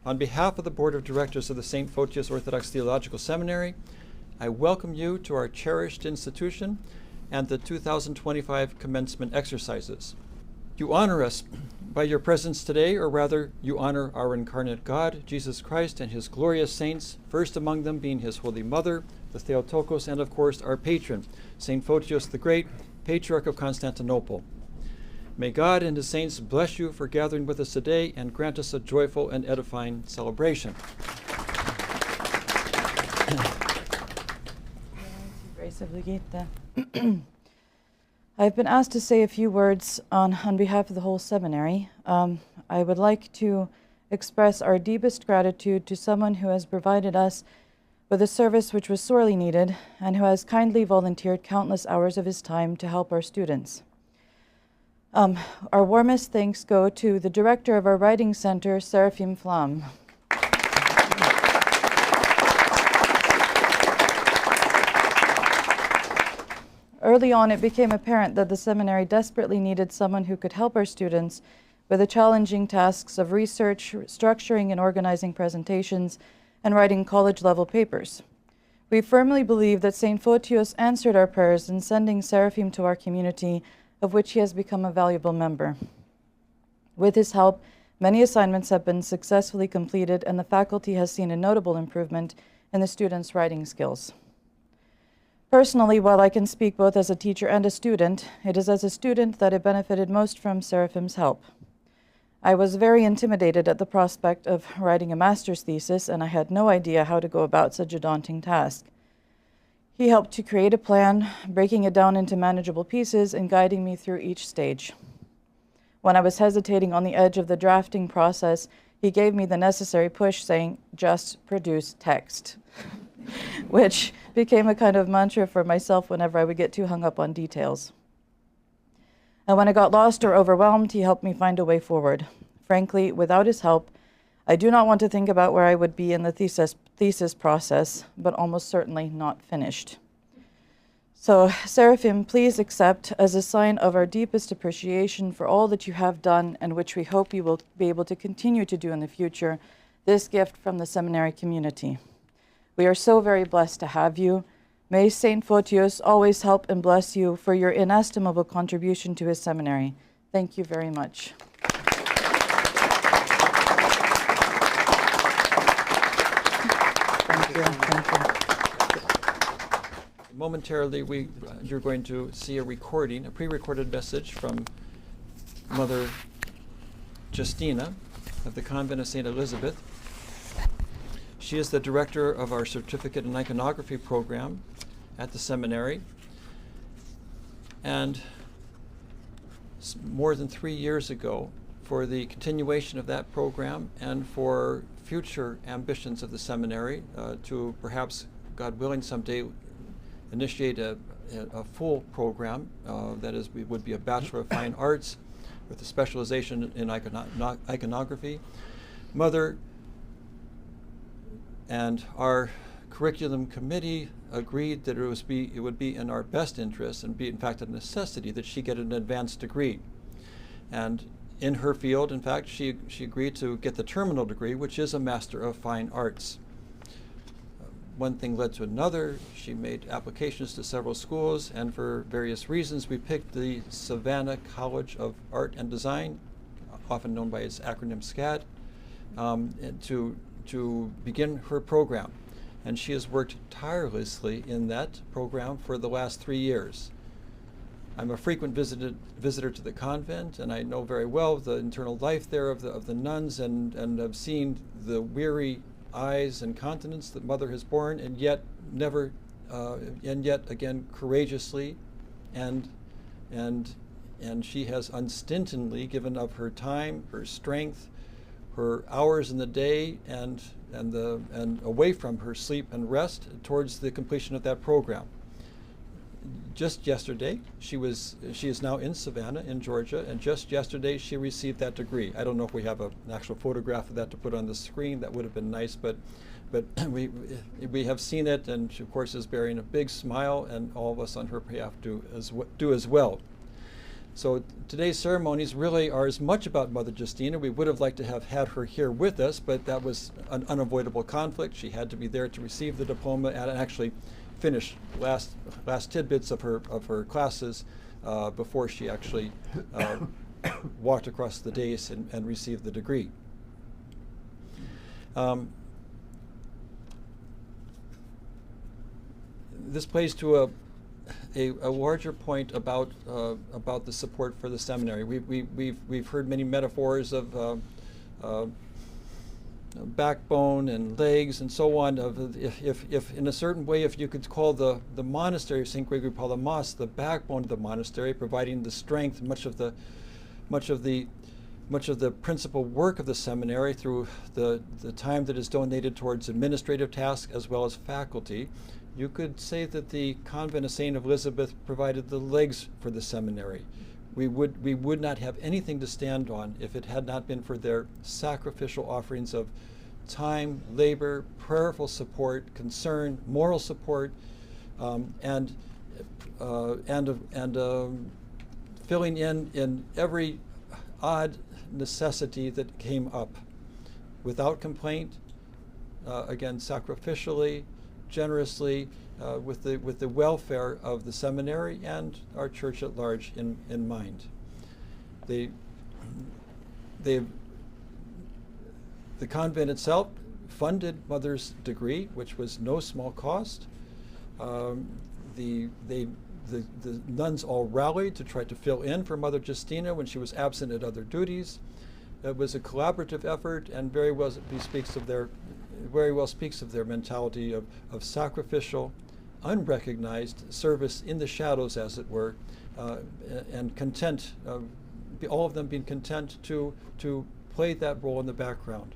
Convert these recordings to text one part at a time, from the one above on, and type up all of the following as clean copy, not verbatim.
On behalf of the Board of Directors of the St. Photios Orthodox Theological Seminary, I welcome you to our cherished institution and the 2025 commencement exercises. You honor us by your presence today, or rather, you honor our incarnate God, Jesus Christ, and his glorious saints, first among them being his Holy Mother, the Theotokos, and of course our patron, St. Photios the Great, Patriarch of Constantinople. May God and his saints bless you for gathering with us today and grant us a joyful and edifying celebration. I've been asked to say a few words on behalf of the whole seminary. I would like to express our deepest gratitude to someone who has provided us with a service which was sorely needed and who has kindly volunteered countless hours of his time to help our students. Our warmest thanks go to the director of our writing center, Seraphim Flam. Early on, it became apparent that the seminary desperately needed someone who could help our students with the challenging tasks of research, structuring and organizing presentations, and writing college-level papers. We firmly believe that St. Photios answered our prayers in sending Seraphim to our community, of which he has become a valuable member. With his help, many assignments have been successfully completed, and the faculty has seen a notable improvement in the students' writing skills. Personally, while I can speak both as a teacher and a student, it is as a student that I benefited most from Seraphim's help. I was very intimidated at the prospect of writing a master's thesis, and I had no idea how to go about such a daunting task. He helped to create a plan, breaking it down into manageable pieces and guiding me through each stage. When I was hesitating on the edge of the drafting process, he gave me the necessary push, saying, "Just produce text," which became a kind of mantra for myself whenever I would get too hung up on details. And when I got lost or overwhelmed, he helped me find a way forward. Frankly, without his help, I do not want to think about where I would be in the thesis process, but almost certainly not finished. So, Seraphim, please accept, as a sign of our deepest appreciation for all that you have done and which we hope you will be able to continue to do in the future, this gift from the seminary community. We are so very blessed to have you. May St. Photios always help and bless you for your inestimable contribution to his seminary. Thank you very much. Thank you. Momentarily, you're going to see a recording, a pre-recorded message from Mother Justina of the Convent of St. Elizabeth. She is the director of our certificate in iconography program at the seminary. And more than 3 years ago, for the continuation of that program and for future ambitions of the seminary to perhaps, God willing, someday initiate a full program that would be a Bachelor of Fine Arts with a specialization in iconography. Mother and our curriculum committee agreed that it would be in our best interest and be in fact a necessity that she get an advanced degree. And in her field, in fact, she agreed to get the terminal degree, which is a Master of Fine Arts. One thing led to another. She made applications to several schools, and for various reasons, we picked the Savannah College of Art and Design, often known by its acronym SCAD, to begin her program. And she has worked tirelessly in that program for the last 3 years. I'm a frequent visitor to the convent, and I know very well the internal life there of the nuns, and have seen the weary eyes and countenance that Mother has borne, and yet again courageously, and she has unstintingly given of her time, her strength, her hours in the day, and away from her sleep and rest towards the completion of that program. Just yesterday, she is now in Savannah, in Georgia, and just yesterday she received that degree. I don't know if we have an actual photograph of that to put on the screen. That would have been nice, but we have seen it, and she, of course, is bearing a big smile, and all of us on her behalf do as well. So today's ceremonies really are as much about Mother Justina. We would have liked to have had her here with us, but that was an unavoidable conflict. She had to be there to receive the diploma and actually finish last tidbits of her classes before she actually walked across the dais and received the degree. This plays to a larger point about the support for the seminary. We've heard many metaphors of backbone and legs and so on. If in a certain way, if you could call the monastery of St. Gregory Palamas the backbone of the monastery, providing the strength, much of the principal work of the seminary through the time that is donated towards administrative tasks as well as faculty. You could say that the convent of St. Elizabeth provided the legs for the seminary. We would not have anything to stand on if it had not been for their sacrificial offerings of time, labor, prayerful support, concern, moral support, and filling in every odd necessity that came up without complaint, again sacrificially, generously, with the welfare of the seminary and our church at large in mind. The convent itself funded Mother's degree, which was no small cost. The nuns all rallied to try to fill in for Mother Justina when she was absent at other duties. It was a collaborative effort, and very well speaks of their mentality of sacrificial, unrecognized service in the shadows, as it were, and content, all of them being content to play that role in the background.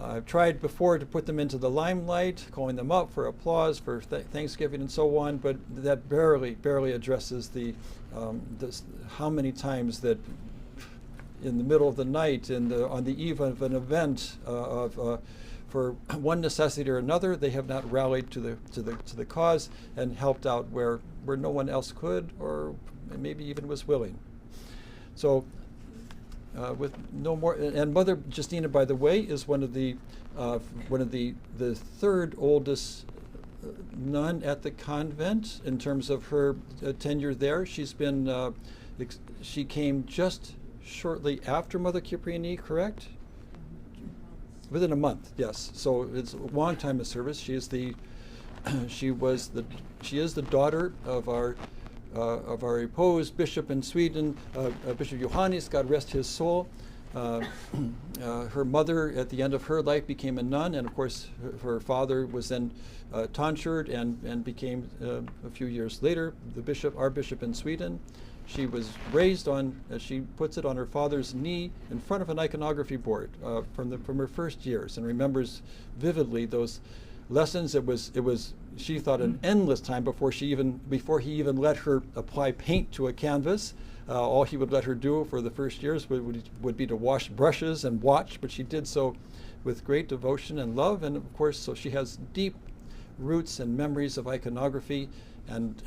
I've tried before to put them into the limelight, calling them up for applause, for Thanksgiving and so on, but that barely addresses how many times that in the middle of the night, on the eve of an event, for one necessity or another, they have not rallied to the cause and helped out where no one else could, or maybe even was willing. So, with no more, and Mother Justina, by the way, is one of the third oldest nun at the convent in terms of her tenure there. She came just shortly after Mother Cypriani, correct? Within a month, yes. So it's a long time of service. She is the daughter of our opposed bishop in Sweden, Bishop Johannes, God rest his soul. Her mother, at the end of her life, became a nun, and of course her father was then tonsured and became a few years later our bishop in Sweden. She was raised on, as she puts it, on her father's knee in front of an iconography board from her first years, and remembers vividly those lessons. It was she thought an endless time before he even let her apply paint to a canvas. All he would let her do for the first years would be to wash brushes and watch, but she did so with great devotion and love, and of course, so she has deep roots and memories of iconography, and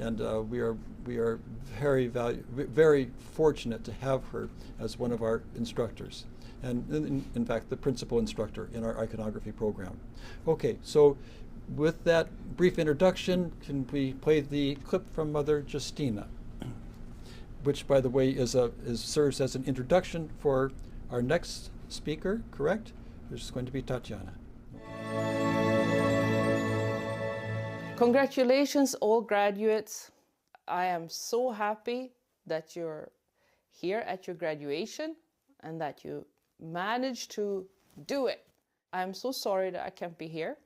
we are very fortunate to have her as one of our instructors, and in fact the principal instructor in our iconography program. Okay, so with that brief introduction, can we play the clip from Mother Justina, which, by the way, serves as an introduction for our next speaker, correct? Which is going to be Tatiana. Congratulations, all graduates. I am so happy that you're here at your graduation and that you managed to do it. I'm so sorry that I can't be here.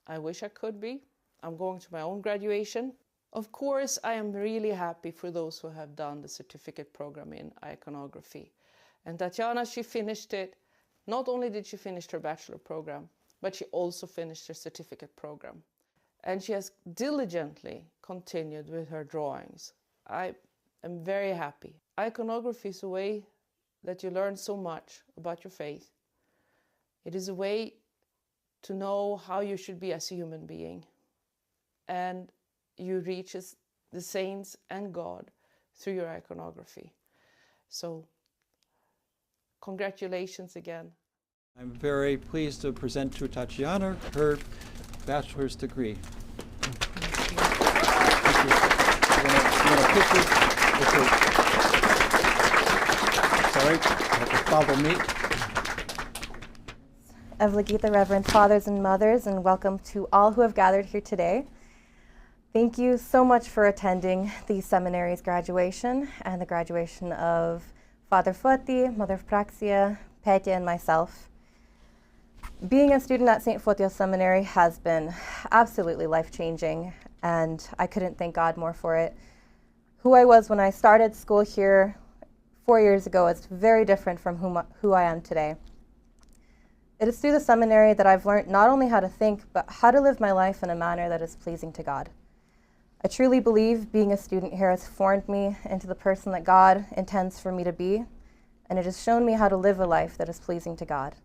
I wish I could be. I'm going to my own graduation. Of course, I am really happy for those who have done the certificate program in iconography. And Tatiana, she finished it. Not only did she finish her bachelor program, but she also finished her certificate program. And she has diligently continued with her drawings. I am very happy. Iconography is a way that you learn so much about your faith. It is a way to know how you should be as a human being. And you reach the saints and God through your iconography. So, congratulations again. I'm very pleased to present to Tatiana her bachelor's degree. You want a picture? Okay. Sorry, you have to follow me. Evligita, Reverend Fathers and Mothers, and welcome to all who have gathered here today. Thank you so much for attending the seminary's graduation and the graduation of Father Foty, Mother Eupraxia, Pedro, and myself. Being a student at St. Photios Seminary has been absolutely life-changing, and I couldn't thank God more for it. Who I was when I started school here 4 years ago is very different from who I am today. It is through the seminary that I've learned not only how to think, but how to live my life in a manner that is pleasing to God. I truly believe being a student here has formed me into the person that God intends for me to be, and it has shown me how to live a life that is pleasing to God.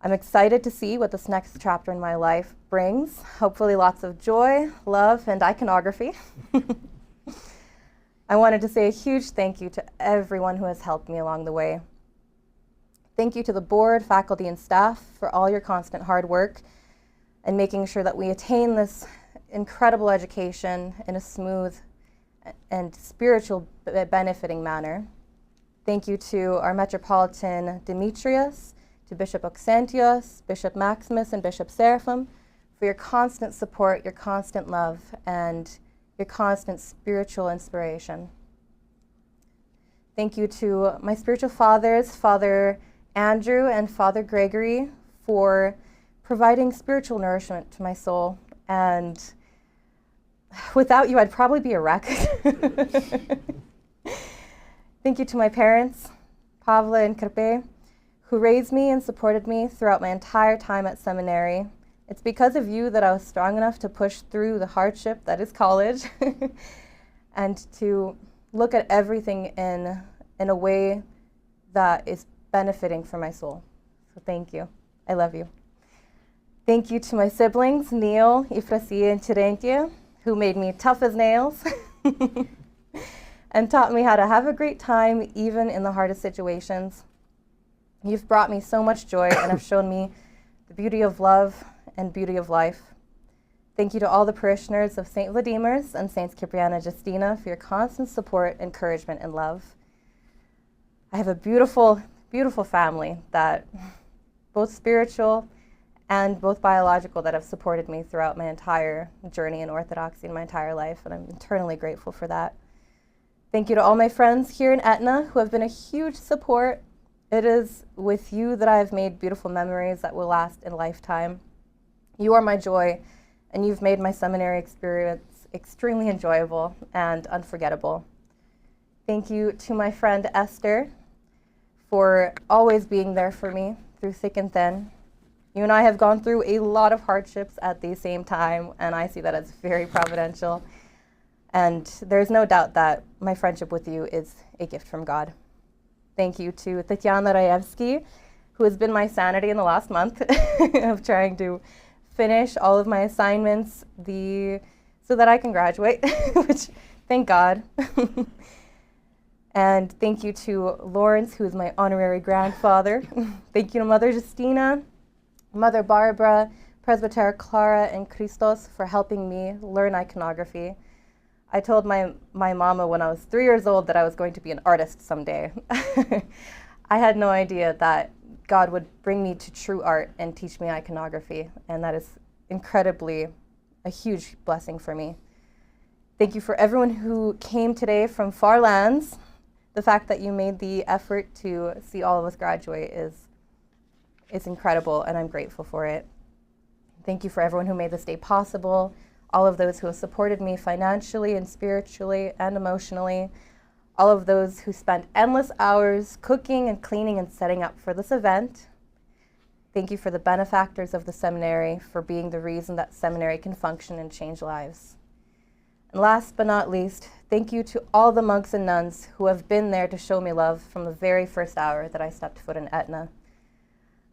I'm excited to see what this next chapter in my life brings. Hopefully lots of joy, love, and iconography. I wanted to say a huge thank you to everyone who has helped me along the way. Thank you to the board, faculty, and staff for all your constant hard work and making sure that we attain this incredible education in a smooth and spiritual benefiting manner. Thank you to our Metropolitan Demetrius, to Bishop Oxentios, Bishop Maximus, and Bishop Seraphim for your constant support, your constant love, and your constant spiritual inspiration. Thank you to my spiritual fathers, Father Andrew and Father Gregory, for providing spiritual nourishment to my soul. And without you, I'd probably be a wreck. Thank you to my parents, Pavla and Carpe, who raised me and supported me throughout my entire time at seminary. It's because of you that I was strong enough to push through the hardship that is college and to look at everything in a way that is benefiting for my soul. So thank you. I love you. Thank you to my siblings, Neil, Eupraxia, and Terentia, who made me tough as nails and taught me how to have a great time even in the hardest situations. You've brought me so much joy and have shown me the beauty of love and beauty of life. Thank you to all the parishioners of St. Vladimir's and Saints Cipriana and Justina for your constant support, encouragement, and love. I have a beautiful, beautiful family, that both spiritual and both biological, that have supported me throughout my entire journey in Orthodoxy and my entire life, and I'm eternally grateful for that. Thank you to all my friends here in Etna who have been a huge support. It is with you that I have made beautiful memories that will last in a lifetime. You are my joy, and you've made my seminary experience extremely enjoyable and unforgettable. Thank you to my friend Esther for always being there for me through thick and thin. You and I have gone through a lot of hardships at the same time, and I see that as very providential. And there's no doubt that my friendship with you is a gift from God. Thank you to Tatiana Rajewski, who has been my sanity in the last month of trying to finish all of my assignments so that I can graduate, which, thank God. And thank you to Lawrence, who is my honorary grandfather. Thank you to Mother Justina, Mother Barbara, Presbyter Clara, and Christos for helping me learn iconography. I told my mama when I was 3 years old that I was going to be an artist someday. I had no idea that God would bring me to true art and teach me iconography, and that is incredibly a huge blessing for me. Thank you for everyone who came today from far lands. The fact that you made the effort to see all of us graduate is incredible, and I'm grateful for it. Thank you for everyone who made this day possible, all of those who have supported me financially and spiritually and emotionally, all of those who spent endless hours cooking and cleaning and setting up for this event. Thank you for the benefactors of the seminary for being the reason that seminary can function and change lives. And last but not least, thank you to all the monks and nuns who have been there to show me love from the very first hour that I stepped foot in Etna.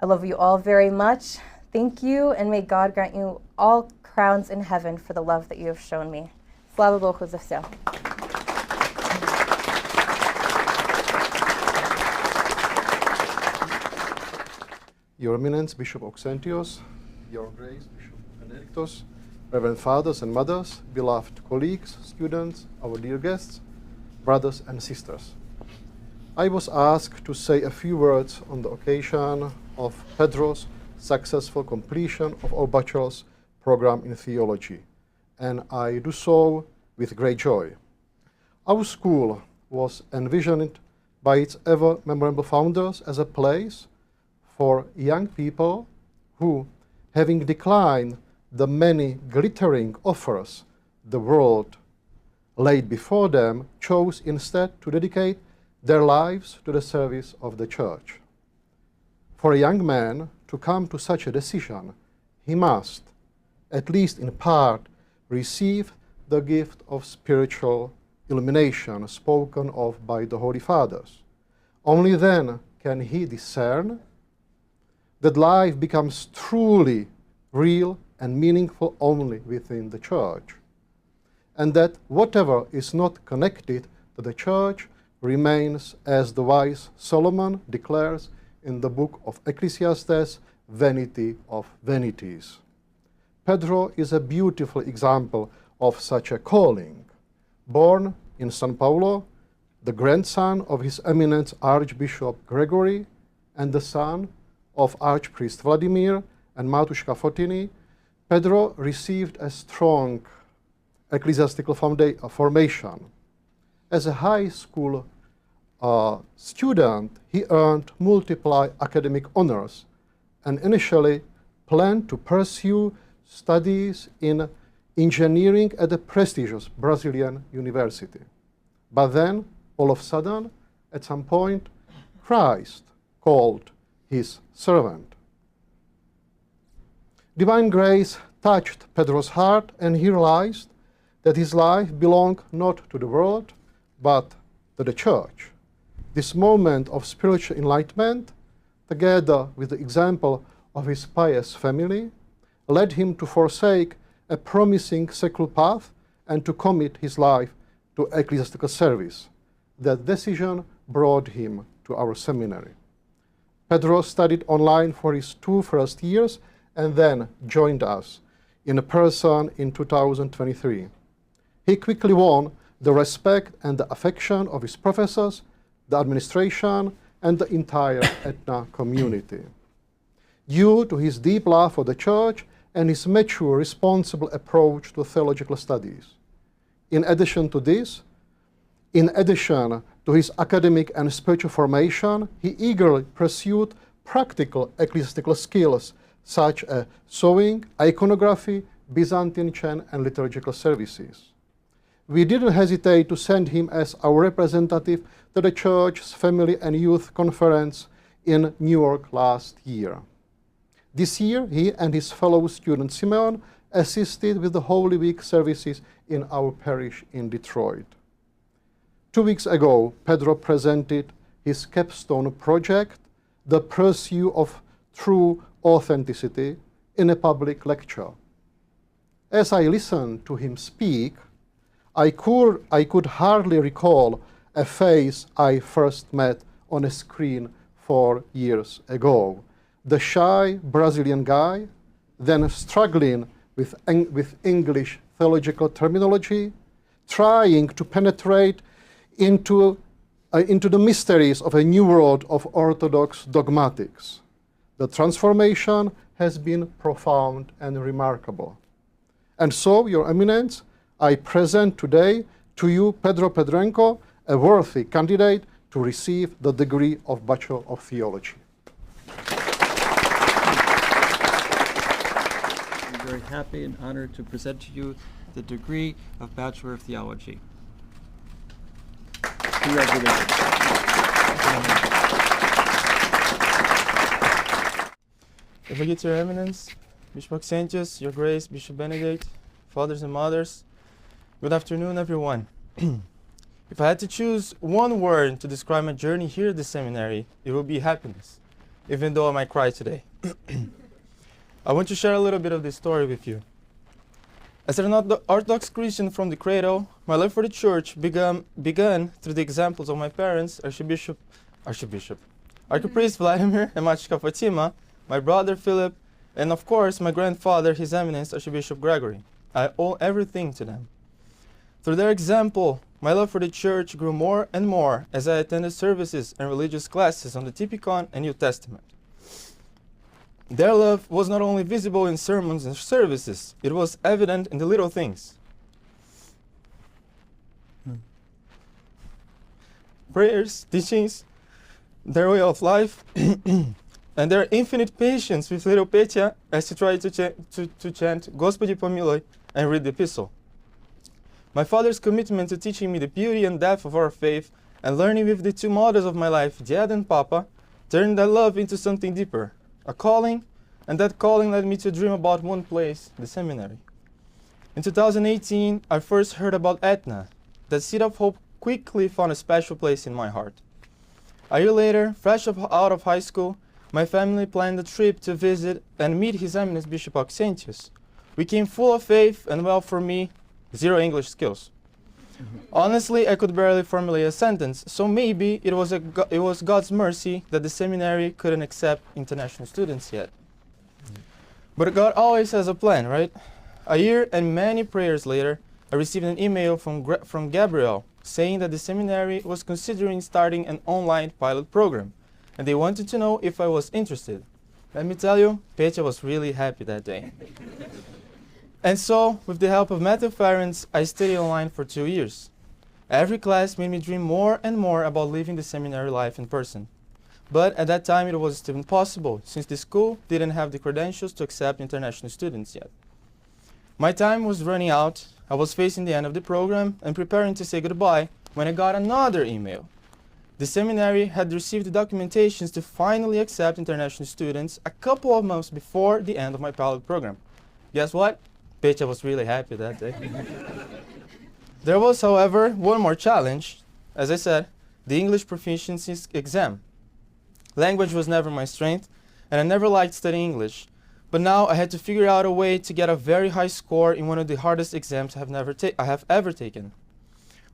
I love you all very much. Thank you, and may God grant you all crowns in heaven for the love that you have shown me. Slava Bohu za vse. Your Eminence, Bishop Oxentios, Your Grace, Bishop Benedictus, Reverend Fathers and Mothers, beloved colleagues, students, our dear guests, brothers and sisters. I was asked to say a few words on the occasion of Pedro's successful completion of our bachelor's program in theology, and I do so with great joy. Our school was envisioned by its ever memorable founders as a place for young people who, having declined the many glittering offers the world laid before them, chose instead to dedicate their lives to the service of the Church. For a young man to come to such a decision, he must, at least in part, receive the gift of spiritual illumination spoken of by the Holy Fathers. Only then can he discern that life becomes truly real and meaningful only within the Church, and that whatever is not connected to the Church remains, as the wise Solomon declares in the book of Ecclesiastes, vanity of vanities. Pedro is a beautiful example of such a calling. Born in São Paulo, the grandson of His Eminence Archbishop Gregory and the son of Archpriest Vladimir and Matuška Fotini, Pedro received a strong ecclesiastical formation. As a high school student, he earned multiple academic honors and initially planned to pursue studies in engineering at a prestigious Brazilian university. But then, all of a sudden, at some point, Christ called his servant. Divine grace touched Pedro's heart, and he realized that his life belonged not to the world, but to the Church. This moment of spiritual enlightenment, together with the example of his pious family, led him to forsake a promising secular path and to commit his life to ecclesiastical service. That decision brought him to our seminary. Pedro studied online for his 2 first years and then joined us in person in 2023. He quickly won the respect and the affection of his professors, the administration, and the entire Etna community. Due to his deep love for the Church and his mature, responsible approach to theological studies. In addition to this, in addition to his academic and spiritual formation, he eagerly pursued practical ecclesiastical skills such as sewing, iconography, Byzantine chant, and liturgical services. We didn't hesitate to send him as our representative to the Church's Family and Youth Conference in New York last year. This year, he and his fellow student Simeon assisted with the Holy Week services in our parish in Detroit. 2 weeks ago, Pedro presented his capstone project, The Pursuit of True Authenticity, in a public lecture. As I listened to him speak, I could hardly recall a face I first met on a screen 4 years ago. The shy Brazilian guy, then struggling with English theological terminology, trying to penetrate into the mysteries of a new world of Orthodox dogmatics. The transformation has been profound and remarkable. And so, Your Eminence, I present today to you Pedro Pedrenko, a worthy candidate to receive the degree of Bachelor of Theology. I'm very happy and honored to present to you the degree of Bachelor of Theology. Congratulations. Elegate Your Eminence, Bishop Oxentios, Your Grace, Bishop Benedict, Fathers and Mothers, good afternoon, everyone. If I had to choose one word to describe my journey here at the seminary, it would be happiness, even though I might cry today. I want to share a little bit of this story with you. As an Orthodox Christian from the cradle, my love for the Church began through the examples of my parents, Archpriest Vladimir and Matuška Fatima, my brother Philip, and of course my grandfather, His Eminence Archbishop Gregory. I owe everything to them. Through their example, my love for the Church grew more and more as I attended services and religious classes on the Typicon and New Testament. Their love was not only visible in sermons and services, it was evident in the little things. Prayers, teachings, their way of life, and their infinite patience with little Petya as she tried to chant Gospodi Pomiloi and read the epistle. My father's commitment to teaching me the beauty and depth of our faith and learning with the two models of my life, Dad and Papa, turned that love into something deeper, a calling, and that calling led me to dream about one place, the seminary. In 2018, I first heard about Etna. That seed of hope quickly found a special place in my heart. A year later, fresh out of high school, my family planned a trip to visit and meet His Eminence Bishop Auxentius. We came full of faith and, well, for me, zero English skills. Honestly, I could barely formulate a sentence, so maybe it was God's mercy that the seminary couldn't accept international students yet. But God always has a plan, right? A year and many prayers later, I received an email from Gabriel saying that the seminary was considering starting an online pilot program, and they wanted to know if I was interested. Let me tell you, Petya was really happy that day. And so, with the help of Matthew Ferenc, I studied online for 2 years. Every class made me dream more and more about living the seminary life in person. But at that time it was still impossible, since the school didn't have the credentials to accept international students yet. My time was running out, I was facing the end of the program and preparing to say goodbye when I got another email. The seminary had received the documentations to finally accept international students a couple of months before the end of my pilot program. Guess what? Petya was really happy that day. There was, however, one more challenge. As I said, the English proficiency exam. Language was never my strength, and I never liked studying English. But now I had to figure out a way to get a very high score in one of the hardest exams I have ever taken.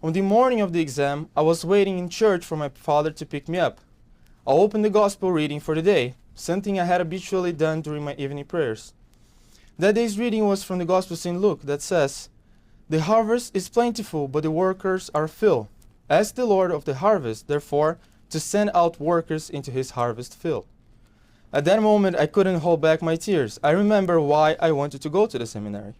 On the morning of the exam, I was waiting in church for my father to pick me up. I opened the gospel reading for the day, something I had habitually done during my evening prayers. That day's reading was from the Gospel of St. Luke that says, "The harvest is plentiful, but the workers are few. Ask the Lord of the harvest, therefore, to send out workers into his harvest field." At that moment, I couldn't hold back my tears. I remember why I wanted to go to the seminary.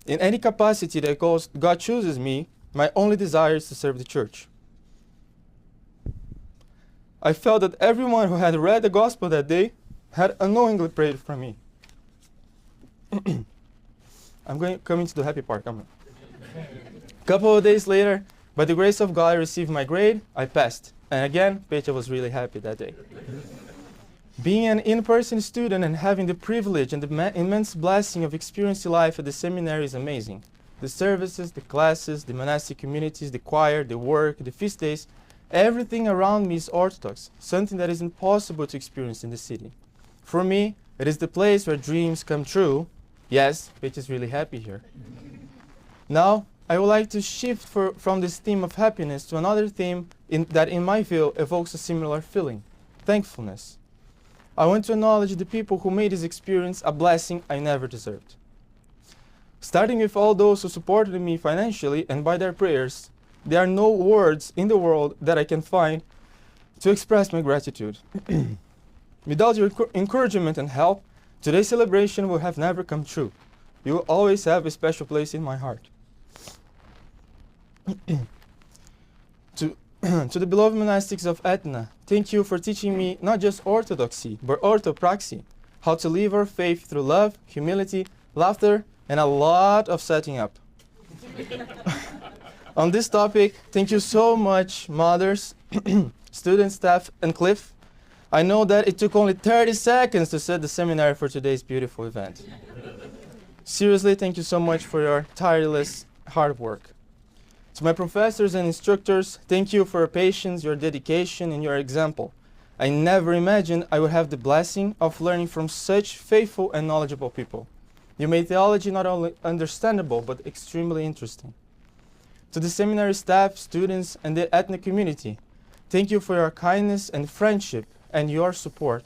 In any capacity that God chooses me, my only desire is to serve the Church. I felt that everyone who had read the Gospel that day had unknowingly prayed for me. Coming to the happy part. A couple of days later, by the grace of God, I received my grade. I passed. And again, Petya was really happy that day. Being an in-person student and having the privilege and the immense blessing of experiencing life at the seminary is amazing. The services, the classes, the monastic communities, the choir, the work, the feast days, everything around me is Orthodox, something that is impossible to experience in the city. For me, it is the place where dreams come true. Yes, Petya is really happy here. Now, I would like to shift from this theme of happiness to another theme that in my view evokes a similar feeling, thankfulness. I want to acknowledge the people who made this experience a blessing I never deserved. Starting with all those who supported me financially and by their prayers, there are no words in the world that I can find to express my gratitude. Without your encouragement and help, today's celebration would have never come true. You will always have a special place in my heart. To the beloved monastics of Etna, thank you for teaching me not just orthodoxy, but orthopraxy, how to live our faith through love, humility, laughter, and a lot of setting up. On this topic, thank you so much, mothers, students, staff, and Cliff. I know that it took only 30 seconds to set the seminary for today's beautiful event. Seriously, thank you so much for your tireless hard work. To my professors and instructors, thank you for your patience, your dedication, and your example. I never imagined I would have the blessing of learning from such faithful and knowledgeable people. You made theology not only understandable, but extremely interesting. To the seminary staff, students, and the ethnic community, thank you for your kindness and friendship and your support.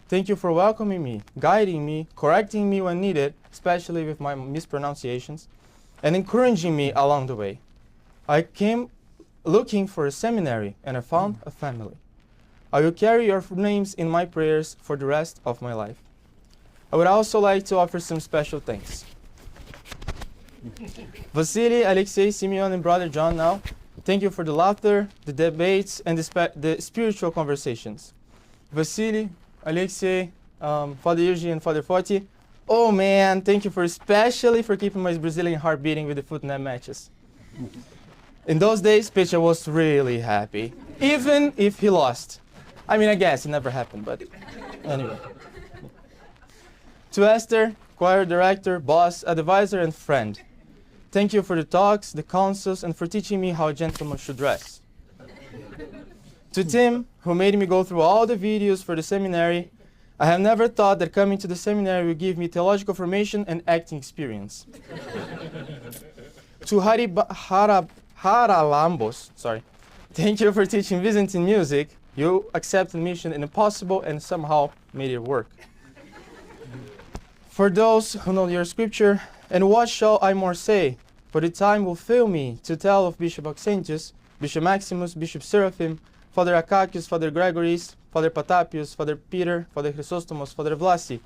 Thank you for welcoming me, guiding me, correcting me when needed, especially with my mispronunciations, and encouraging me along the way. I came looking for a seminary, and I found a family. I will carry your names in my prayers for the rest of my life. I would also like to offer some special thanks. Vasily, Alexei, Simeon, and Brother John now, thank you for the laughter, the debates, and the spiritual conversations. Vasily, Alexei, Father Eugene, and Father Foty, oh man, thank you especially for keeping my Brazilian heart beating with the footnet matches. In those days, Pedro was really happy, even if he lost. I mean, I guess it never happened, but anyway. To Esther, choir director, boss, advisor, and friend, thank you for the talks, the counsels, and for teaching me how a gentleman should dress. To Tim, who made me go through all the videos for the seminary, I have never thought that coming to the seminary would give me theological formation and acting experience. To Haralambos, thank you for teaching Byzantine music. You accepted mission in impossible and somehow made it work. For those who know your scripture, and what shall I more say? For the time will fail me to tell of Bishop Auxentius, Bishop Maximus, Bishop Seraphim, Father Acacius, Father Gregoris, Father Patapius, Father Peter, Father Chrysostomos, Father Vlasi,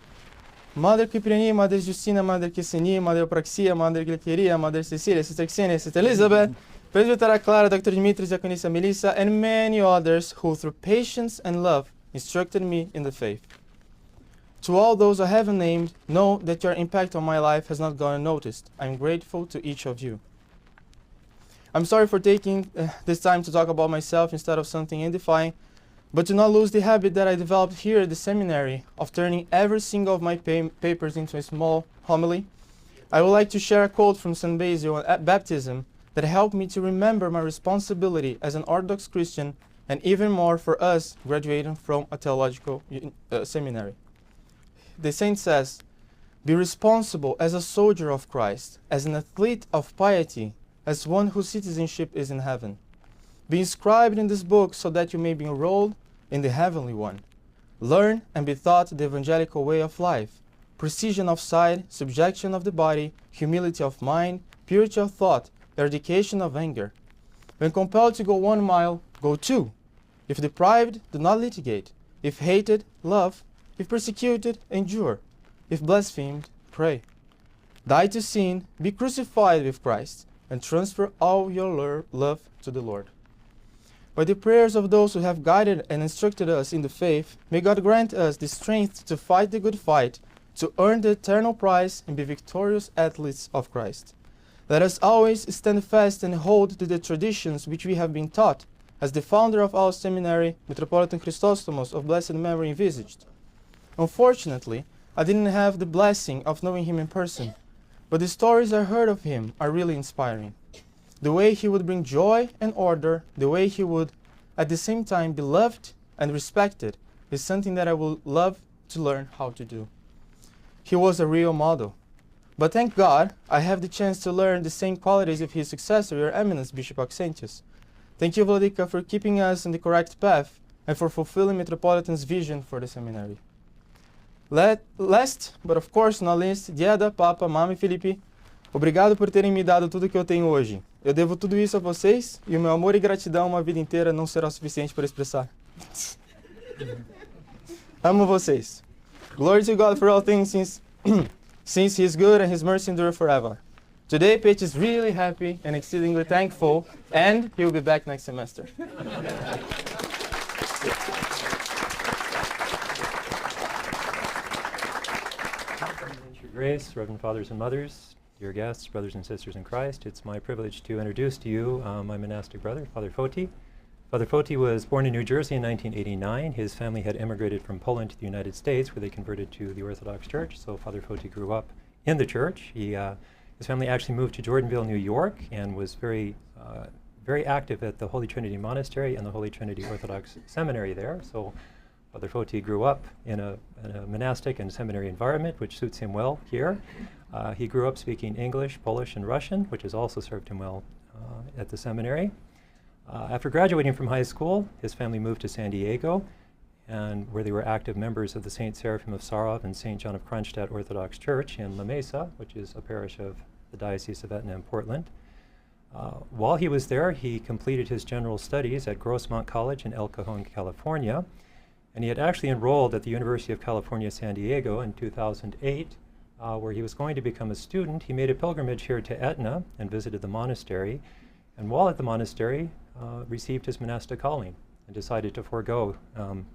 Mother Cypriani, Mother Justina, Mother Kisini, Mother Eupraxia, Mother Glitteria, Mother Cecilia, Sister Xenia, Sister Elizabeth, Presbytera Clara, Dr. Dimitris, Diaconissa Melissa, and many others who through patience and love instructed me in the faith. To all those I haven't named, know that your impact on my life has not gone unnoticed. I'm grateful to each of you. I'm sorry for taking this time to talk about myself instead of something edifying, but to not lose the habit that I developed here at the seminary of turning every single of my papers into a small homily. I would like to share a quote from St. Basil on baptism that helped me to remember my responsibility as an Orthodox Christian, and even more for us graduating from a theological seminary. The saint says, "Be responsible as a soldier of Christ, as an athlete of piety, as one whose citizenship is in heaven. Be inscribed in this book so that you may be enrolled in the heavenly one. Learn and be taught the evangelical way of life, precision of sight, subjection of the body, humility of mind, purity of thought, eradication of anger. When compelled to go 1 mile, go 2. If deprived, do not litigate. If hated, love. If persecuted, endure. If blasphemed, pray. Die to sin, be crucified with Christ, and transfer all your love to the Lord." By the prayers of those who have guided and instructed us in the faith, may God grant us the strength to fight the good fight, to earn the eternal prize, and be victorious athletes of Christ. Let us always stand fast and hold to the traditions which we have been taught, as the founder of our seminary, Metropolitan Chrysostomos of blessed memory, envisaged. Unfortunately, I didn't have the blessing of knowing him in person, but the stories I heard of him are really inspiring. The way he would bring joy and order, the way he would at the same time be loved and respected, is something that I would love to learn how to do. He was a real model. But thank God, I have the chance to learn the same qualities of his successor, Your Eminence, Bishop Auxentius. Thank you, Vladika, for keeping us on the correct path and for fulfilling Metropolitan's vision for the seminary. Last, but of course not least, Dieda, Papa, Mama e Felipe, obrigado por terem me dado tudo que eu tenho hoje. Eu devo tudo isso a vocês e o meu amor e gratidão uma vida inteira não será suficiente para expressar. Amo vocês. Glory to God for all things since He is good and His mercy endure forever. Today, Pete is really happy and exceedingly thankful, and he will be back next semester. Your Grace, Reverend Fathers and Mothers, dear guests, brothers and sisters in Christ, it's my privilege to introduce to you my monastic brother, Father Foty. Father Foty was born in New Jersey in 1989. His family had immigrated from Poland to the United States, where they converted to the Orthodox Church, so Father Foty grew up in the church. His family actually moved to Jordanville, New York, and was very active at the Holy Trinity Monastery and the Holy Trinity Orthodox Seminary there. So Father Foty grew up in a monastic and seminary environment, which suits him well here. He grew up speaking English, Polish, and Russian, which has also served him well at the seminary. After graduating from high school, his family moved to San Diego, and where they were active members of the St. Seraphim of Sarov and St. John of Kronstadt Orthodox Church in La Mesa, which is a parish of the Diocese of Etna and Portland. While he was there, he completed his general studies at Grossmont College in El Cajon, California, and he had actually enrolled at the University of California, San Diego in 2008, where he was going to become a student. He made a pilgrimage here to Etna and visited the monastery, and while at the monastery, received his monastic calling and decided to forego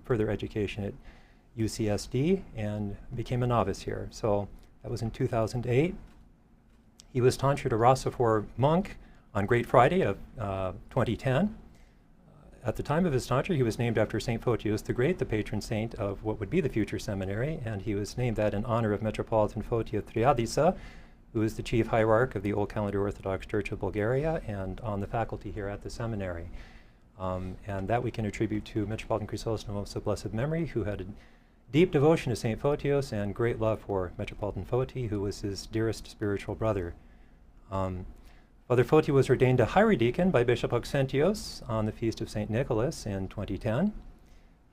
further education at UCSD and became a novice here. So that was in 2008. He was tonsured a Rossifore monk on Great Friday of 2010. At the time of his tonsure, he was named after St. Photios the Great, the patron saint of what would be the future seminary, and he was named that in honor of Metropolitan Foty Triadisa, who is the chief hierarch of the Old Calendar Orthodox Church of Bulgaria and on the faculty here at the seminary. And that we can attribute to Metropolitan Chrysostom of blessed memory, who had a deep devotion to St. Photios and great love for Metropolitan Foty, who was his dearest spiritual brother. Father Foty was ordained a hierodeacon by Bishop Auxentios on the feast of St. Nicholas in 2010.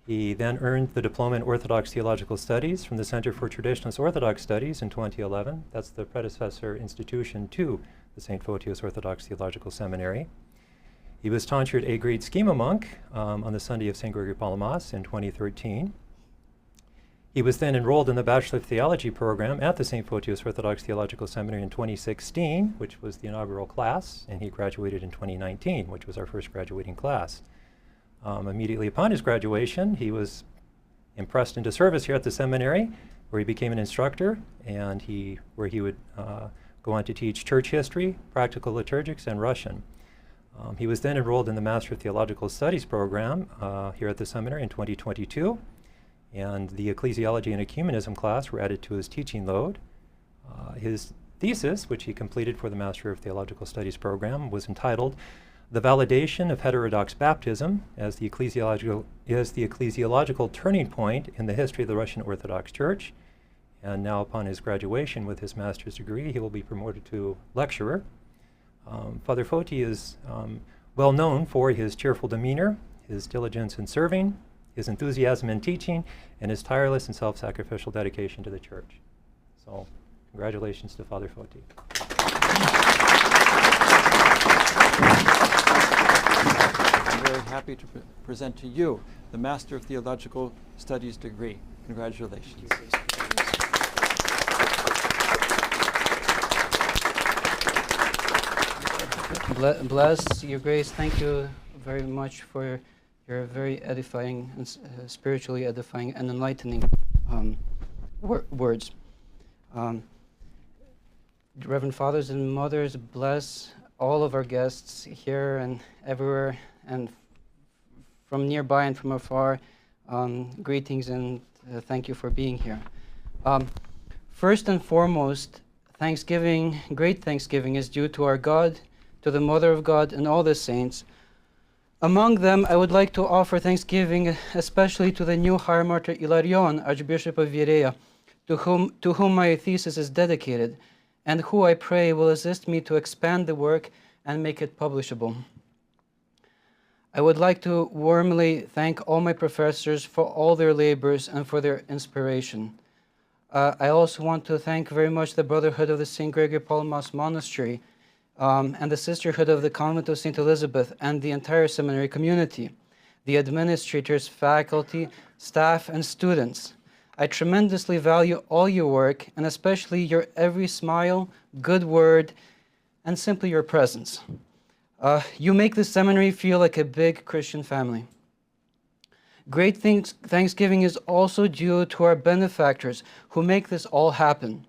He then earned the diploma in Orthodox Theological Studies from the Center for Traditionalist Orthodox Studies in 2011. That's the predecessor institution to the St. Photios Orthodox Theological Seminary. He was tonsured a grade schema monk on the Sunday of St. Gregory Palamas in 2013. He was then enrolled in the Bachelor of Theology program at the St. Photios Orthodox Theological Seminary in 2016, which was the inaugural class, and he graduated in 2019, which was our first graduating class. Immediately upon his graduation, he was impressed into service here at the seminary, where he became an instructor, and where he would go on to teach church history, practical liturgics, and Russian. He was then enrolled in the Master of Theological Studies program here at the seminary in 2022, and the Ecclesiology and Ecumenism class were added to his teaching load. His thesis, which he completed for the Master of Theological Studies program, was entitled The Validation of Heterodox Baptism as the ecclesiological turning point in the history of the Russian Orthodox Church. And now upon his graduation with his master's degree, he will be promoted to lecturer. Father Foty is well known for his cheerful demeanor, his diligence in serving, his enthusiasm in teaching, and his tireless and self-sacrificial dedication to the church. So, congratulations to Father Foty. I'm very happy to present to you the Master of Theological Studies degree. Congratulations. Bless your grace. Thank you very much for your very edifying and spiritually edifying and enlightening words. Reverend Fathers and Mothers, bless all of our guests here and everywhere, and from nearby and from afar. Greetings and thank you for being here. First and foremost, thanksgiving, great thanksgiving is due to our God, to the Mother of God, and all the saints. Among them, I would like to offer thanksgiving especially to the new High Martyr Ilarion, Archbishop of Virea, to whom my thesis is dedicated, and who I pray will assist me to expand the work and make it publishable. I would like to warmly thank all my professors for all their labors and for their inspiration. I also want to thank very much the Brotherhood of the St. Gregory Palamas Monastery, and the Sisterhood of the Convent of St. Elizabeth, and the entire seminary community, the administrators, faculty, staff, and students. I tremendously value all your work, and especially your every smile, good word, and simply your presence. You make the seminary feel like a big Christian family. Great thanksgiving is also due to our benefactors who make this all happen,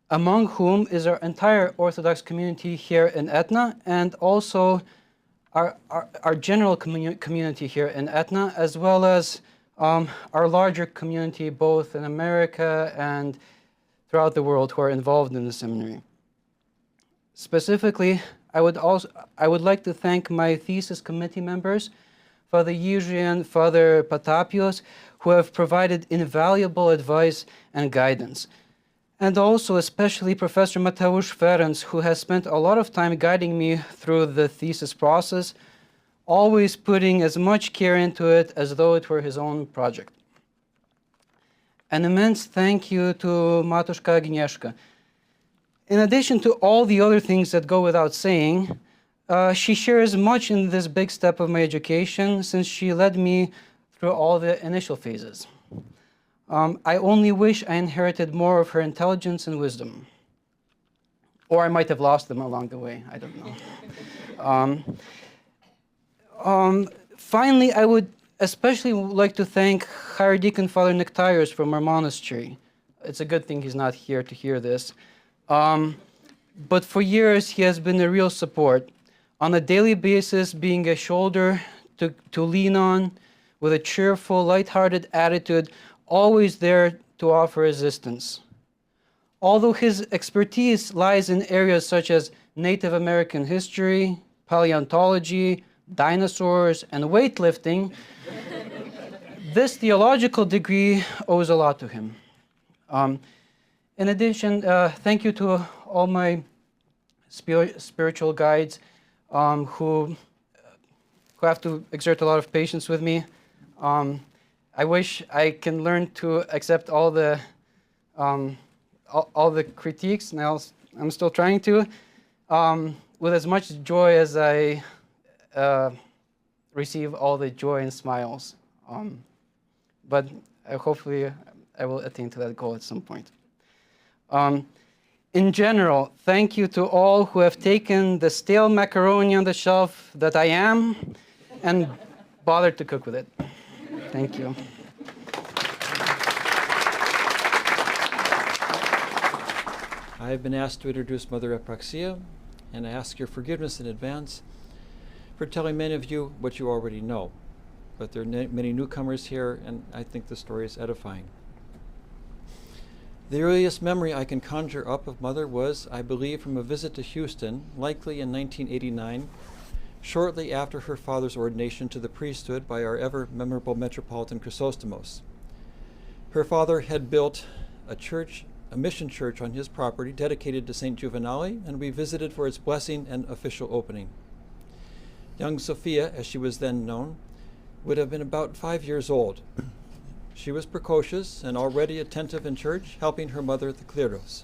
among whom is our entire Orthodox community here in Etna, and also our general community here in Etna, as well as our larger community both in America and throughout the world who are involved in the seminary. Specifically, I would like to thank my thesis committee members, Father Yuri and Father Patapios, who have provided invaluable advice and guidance. And also especially Professor Mateusz Ferenc, who has spent a lot of time guiding me through the thesis process, always putting as much care into it as though it were his own project. An immense thank you to Matushka Agnieszka. In addition to all the other things that go without saying, she shares much in this big step of my education since she led me through all the initial phases. I only wish I inherited more of her intelligence and wisdom. Or I might have lost them along the way, I don't know. Finally, I would especially like to thank Higher Deacon Father Nectarius from our monastery. It's a good thing he's not here to hear this. But for years, he has been a real support, on a daily basis being a shoulder to lean on, with a cheerful, lighthearted attitude, always there to offer resistance. Although his expertise lies in areas such as Native American history, paleontology, dinosaurs, and weightlifting, this theological degree owes a lot to him. In addition, thank you to all my spiritual guides who have to exert a lot of patience with me. I wish I can learn to accept all the critiques, and I'm still trying to, with as much joy as I receive all the joy and smiles. But hopefully I will attain to that goal at some point. In general, thank you to all who have taken the stale macaroni on the shelf that I am and bothered to cook with it. Thank you. I have been asked to introduce Mother Eupraxia, and I ask your forgiveness in advance for telling many of you what you already know. But there are many newcomers here, and I think the story is edifying. The earliest memory I can conjure up of Mother was, I believe, from a visit to Houston, likely in 1989, shortly after her father's ordination to the priesthood by our ever-memorable Metropolitan Chrysostomos. Her father had built a mission church on his property dedicated to St. Juvenale, and we visited for its blessing and official opening. Young Sophia, as she was then known, would have been about 5 years old. She was precocious and already attentive in church, helping her mother, the Kleros.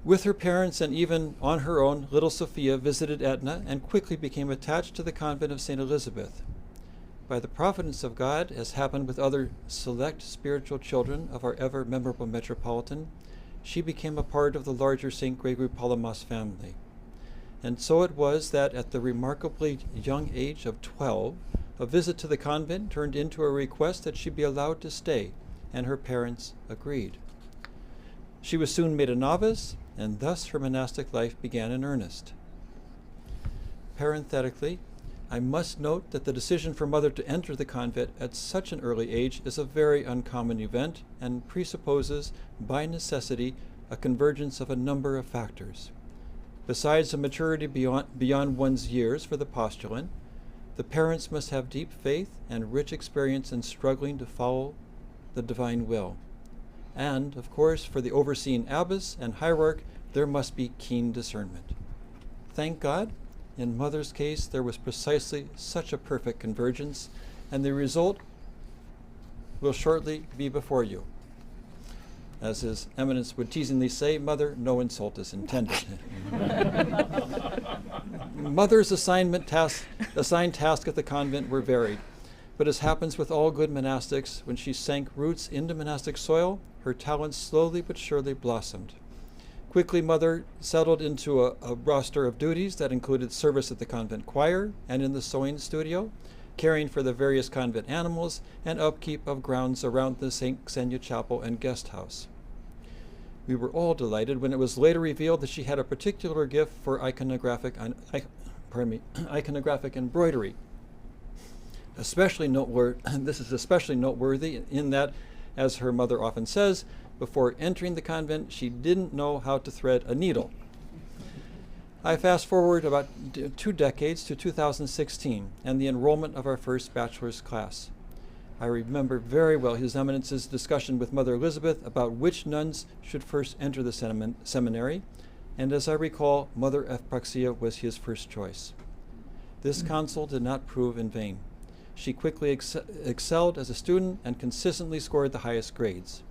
With her parents and even on her own, little Sophia visited Etna and quickly became attached to the convent of St. Elizabeth. By the providence of God, as happened with other select spiritual children of our ever-memorable Metropolitan, she became a part of the larger St. Gregory Palamas family. And so it was that at the remarkably young age of 12, a visit to the convent turned into a request that she be allowed to stay, and her parents agreed. She was soon made a novice, and thus her monastic life began in earnest. Parenthetically, I must note that the decision for Mother to enter the convent at such an early age is a very uncommon event and presupposes, by necessity, a convergence of a number of factors. Besides a maturity beyond one's years for the postulant, the parents must have deep faith and rich experience in struggling to follow the divine will. And, of course, for the overseeing abbess and hierarch, there must be keen discernment. Thank God, in Mother's case, there was precisely such a perfect convergence, and the result will shortly be before you. As His Eminence would teasingly say, Mother, no insult is intended. Mother's assigned tasks at the convent were varied, but as happens with all good monastics, when she sank roots into monastic soil, her talents slowly but surely blossomed. Quickly, Mother settled into a roster of duties that included service at the convent choir and in the sewing studio, caring for the various convent animals, and upkeep of grounds around the St. Xenia Chapel and guest house. We were all delighted when it was later revealed that she had a particular gift for iconographic embroidery. This is especially noteworthy in that, as her mother often says, before entering the convent, she didn't know how to thread a needle. I fast forward about 2 decades to 2016 and the enrollment of our first bachelor's class. I remember very well His Eminence's discussion with Mother Elizabeth about which nuns should first enter the seminary, and as I recall, Mother Eupraxia was his first choice. This counsel did not prove in vain. she quickly excelled as a student and consistently scored the highest grades.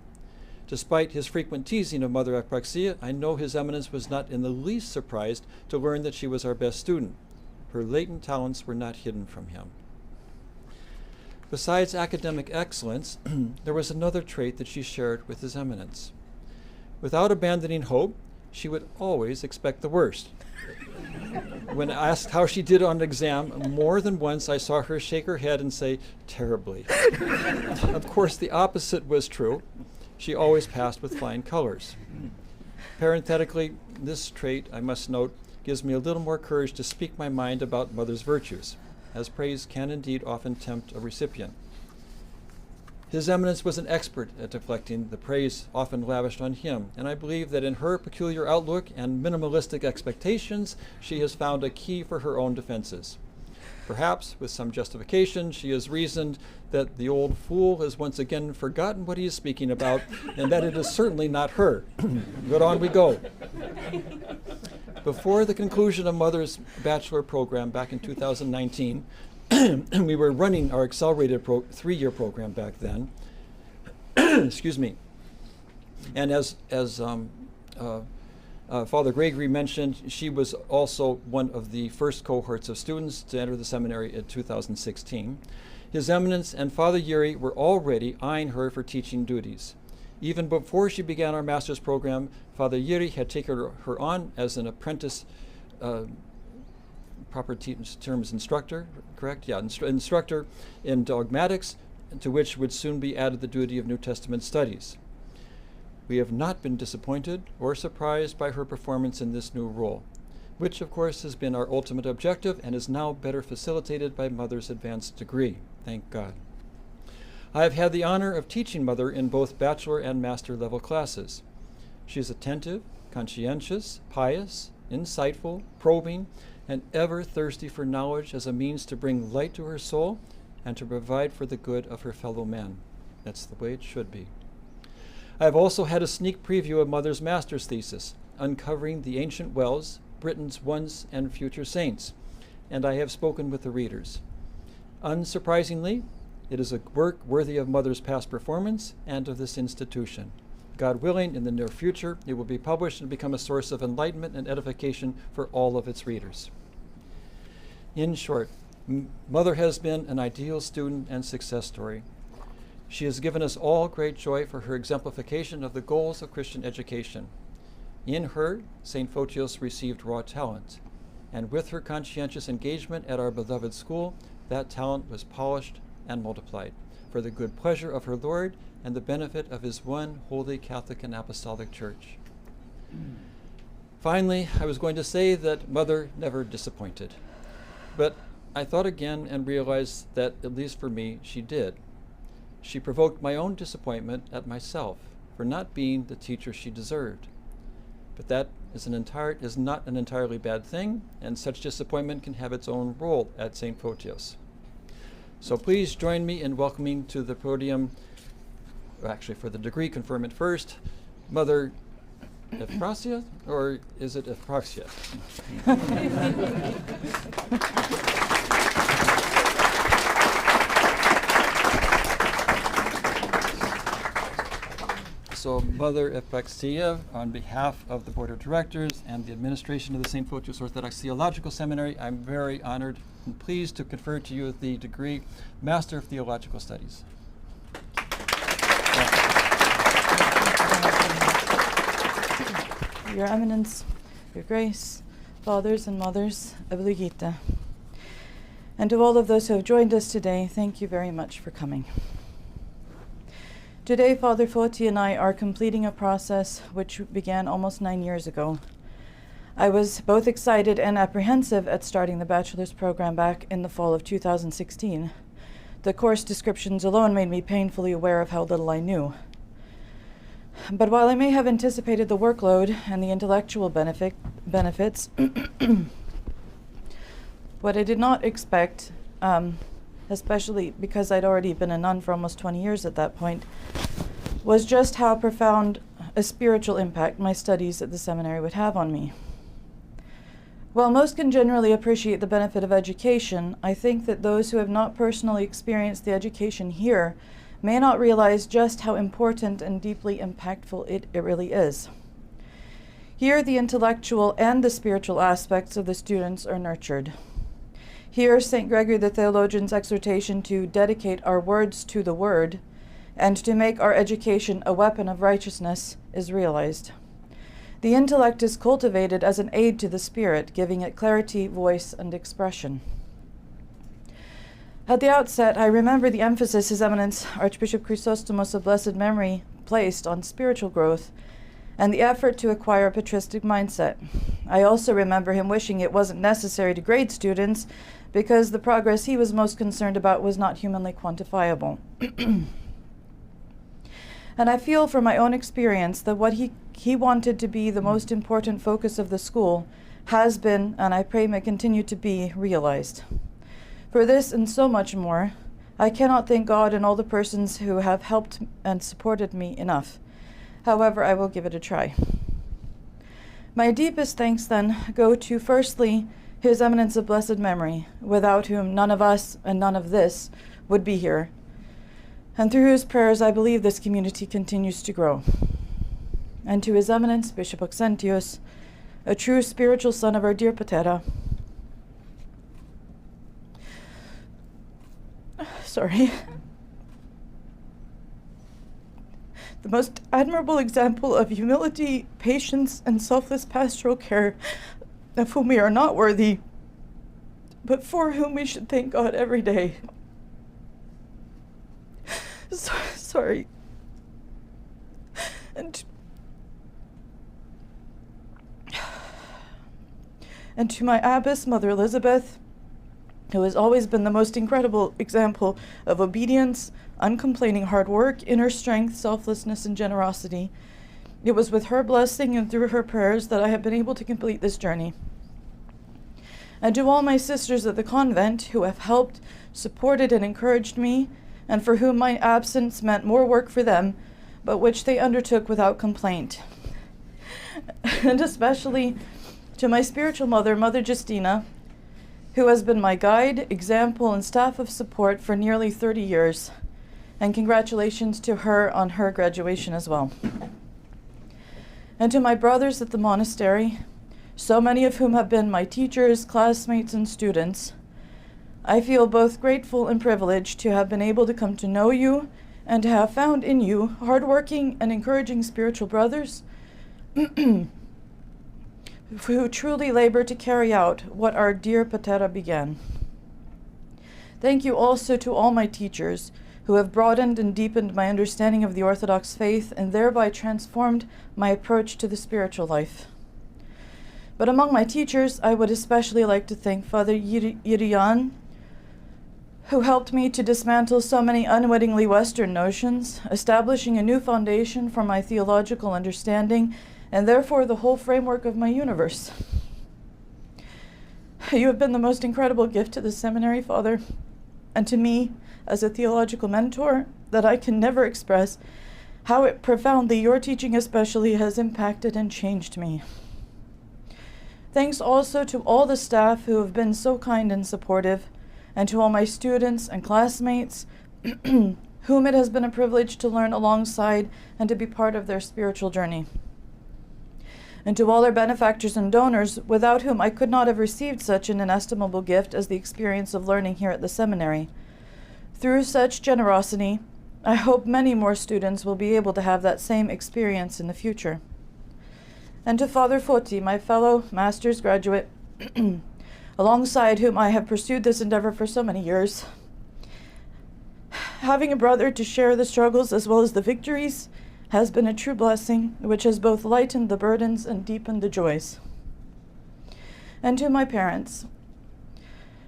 Despite his frequent teasing of Mother Eupraxia, I know His Eminence was not in the least surprised to learn that she was our best student. Her latent talents were not hidden from him. Besides academic excellence, there was another trait that she shared with His Eminence. Without abandoning hope, she would always expect the worst. When asked how she did on an exam, more than once I saw her shake her head and say, "Terribly." Of course, the opposite was true. She always passed with flying colors. Parenthetically, this trait, I must note, gives me a little more courage to speak my mind about Mother's virtues, as praise can indeed often tempt a recipient. His Eminence was an expert at deflecting the praise often lavished on him, and I believe that in her peculiar outlook and minimalistic expectations, she has found a key for her own defenses. Perhaps, with some justification, she has reasoned that the old fool has once again forgotten what he is speaking about, and that it is certainly not her. But on we go. Before the conclusion of Mother's bachelor program back in 2019, we were running our accelerated 3-year program back then. Excuse me. And as Father Gregory mentioned, she was also one of the first cohorts of students to enter the seminary in 2016. His Eminence and Father Yuri were already eyeing her for teaching duties. Even before she began our master's program, Father Yuri had taken her on as an apprentice, proper term is instructor, correct? Yeah, instructor in dogmatics, to which would soon be added the duty of New Testament studies. We have not been disappointed or surprised by her performance in this new role, which of course has been our ultimate objective and is now better facilitated by Mother's advanced degree. Thank God. I have had the honor of teaching Mother in both bachelor and master level classes. She is attentive, conscientious, pious, insightful, probing, and ever thirsty for knowledge as a means to bring light to her soul and to provide for the good of her fellow men. That's the way it should be. I have also had a sneak preview of Mother's master's thesis, Uncovering the Ancient Wells, Britain's Once and Future Saints, and I have spoken with the readers. Unsurprisingly, it is a work worthy of Mother's past performance and of this institution. God willing, in the near future, it will be published and become a source of enlightenment and edification for all of its readers. In short, Mother has been an ideal student and success story. She has given us all great joy for her exemplification of the goals of Christian education. In her, St. Photios received raw talent, and with her conscientious engagement at our beloved school, that talent was polished and multiplied for the good pleasure of her Lord and the benefit of His one holy Catholic and Apostolic Church. Finally, I was going to say that Mother never disappointed, but I thought again and realized that, at least for me, she did. She provoked my own disappointment at myself for not being the teacher she deserved. But that is not an entirely bad thing, and such disappointment can have its own role at St. Photios. So please join me in welcoming to the podium, actually for the degree conferment first, Mother Eupraxia, or is it Eupraxia? So Mother Eupraxia, on behalf of the Board of Directors and the administration of the St. Photios Orthodox Theological Seminary, I'm very honored and pleased to confer to you the degree Master of Theological Studies. Your Eminence, Your Grace, Fathers and Mothers of Ligita, and to all of those who have joined us today, thank you very much for coming. Today, Father Foty and I are completing a process which began almost 9 years ago. I was both excited and apprehensive at starting the bachelor's program back in the fall of 2016. The course descriptions alone made me painfully aware of how little I knew. But while I may have anticipated the workload and the intellectual benefits, what I did not expect, especially because I'd already been a nun for almost 20 years at that point, was just how profound a spiritual impact my studies at the seminary would have on me. While most can generally appreciate the benefit of education, I think that those who have not personally experienced the education here may not realize just how important and deeply impactful it really is. Here, the intellectual and the spiritual aspects of the students are nurtured. Here, St. Gregory the Theologian's exhortation to dedicate our words to the Word and to make our education a weapon of righteousness is realized. The intellect is cultivated as an aid to the spirit, giving it clarity, voice, and expression. At the outset, I remember the emphasis His Eminence Archbishop Chrysostomos of blessed memory placed on spiritual growth and the effort to acquire a patristic mindset. I also remember him wishing it wasn't necessary to grade students because the progress he was most concerned about was not humanly quantifiable. And I feel from my own experience that what he wanted to be the most important focus of the school has been, and I pray may continue to be, realized. For this and so much more, I cannot thank God and all the persons who have helped and supported me enough. However, I will give it a try. My deepest thanks then go to, firstly, His Eminence of blessed memory, without whom none of us and none of this would be here, and through whose prayers I believe this community continues to grow. And to His Eminence Bishop Auxentius, a true spiritual son of our dear Patera. Sorry. The most admirable example of humility, patience, and selfless pastoral care, of whom we are not worthy, but for whom we should thank God every day. Sorry. And to my abbess, Mother Elizabeth, who has always been the most incredible example of obedience, uncomplaining hard work, inner strength, selflessness, and generosity. It was with her blessing and through her prayers that I have been able to complete this journey. And to all my sisters at the convent who have helped, supported, and encouraged me, and for whom my absence meant more work for them, but which they undertook without complaint. And especially to my spiritual mother, Mother Justina, who has been my guide, example, and staff of support for nearly 30 years. And congratulations to her on her graduation as well. And to my brothers at the monastery, so many of whom have been my teachers, classmates, and students, I feel both grateful and privileged to have been able to come to know you and to have found in you hardworking and encouraging spiritual brothers who truly labor to carry out what our dear Patera began. Thank you also to all my teachers who have broadened and deepened my understanding of the Orthodox faith and thereby transformed my approach to the spiritual life. But among my teachers, I would especially like to thank Father Irian, who helped me to dismantle so many unwittingly Western notions, establishing a new foundation for my theological understanding and therefore the whole framework of my universe. You have been the most incredible gift to the seminary, Father, and to me as a theological mentor that I can never express how it profoundly, your teaching especially, has impacted and changed me. Thanks also to all the staff who have been so kind and supportive, and to all my students and classmates whom it has been a privilege to learn alongside and to be part of their spiritual journey. And to all their benefactors and donors, without whom I could not have received such an inestimable gift as the experience of learning here at the seminary. Through such generosity, I hope many more students will be able to have that same experience in the future. And to Father Foty, my fellow master's graduate, alongside whom I have pursued this endeavor for so many years. Having a brother to share the struggles as well as the victories has been a true blessing, which has both lightened the burdens and deepened the joys. And to my parents,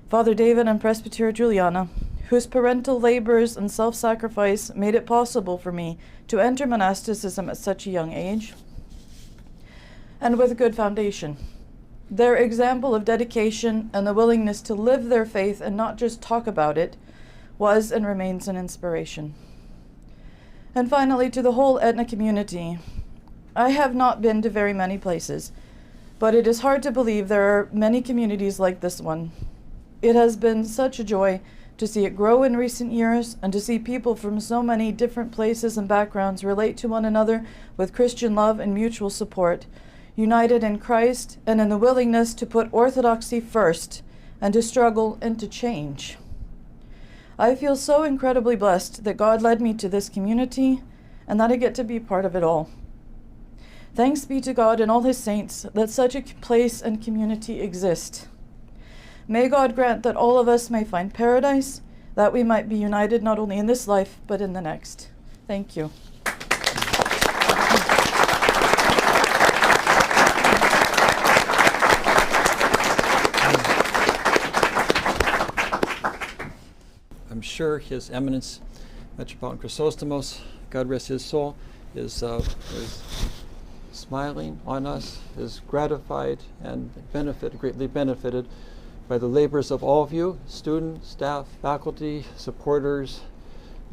Father David and Presbyter Juliana, whose parental labors and self-sacrifice made it possible for me to enter monasticism at such a young age, and with a good foundation. Their example of dedication and the willingness to live their faith and not just talk about it was and remains an inspiration. And finally, to the whole Etna community, I have not been to very many places, but it is hard to believe there are many communities like this one. It has been such a joy to see it grow in recent years and to see people from so many different places and backgrounds relate to one another with Christian love and mutual support, united in Christ and in the willingness to put orthodoxy first and to struggle and to change. I feel so incredibly blessed that God led me to this community and that I get to be part of it all. Thanks be to God and all his saints that such a place and community exist. May God grant that all of us may find paradise, that we might be united not only in this life, but in the next. Thank you. I'm sure His Eminence, Metropolitan Chrysostomos, God rest his soul, is smiling on us, is gratified and greatly benefited by the labors of all of you, students, staff, faculty, supporters,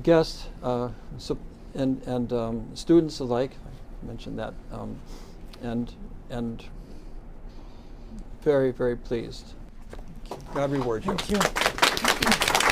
guests, and students alike. I mentioned that, and very, very pleased. God reward you. Thank you.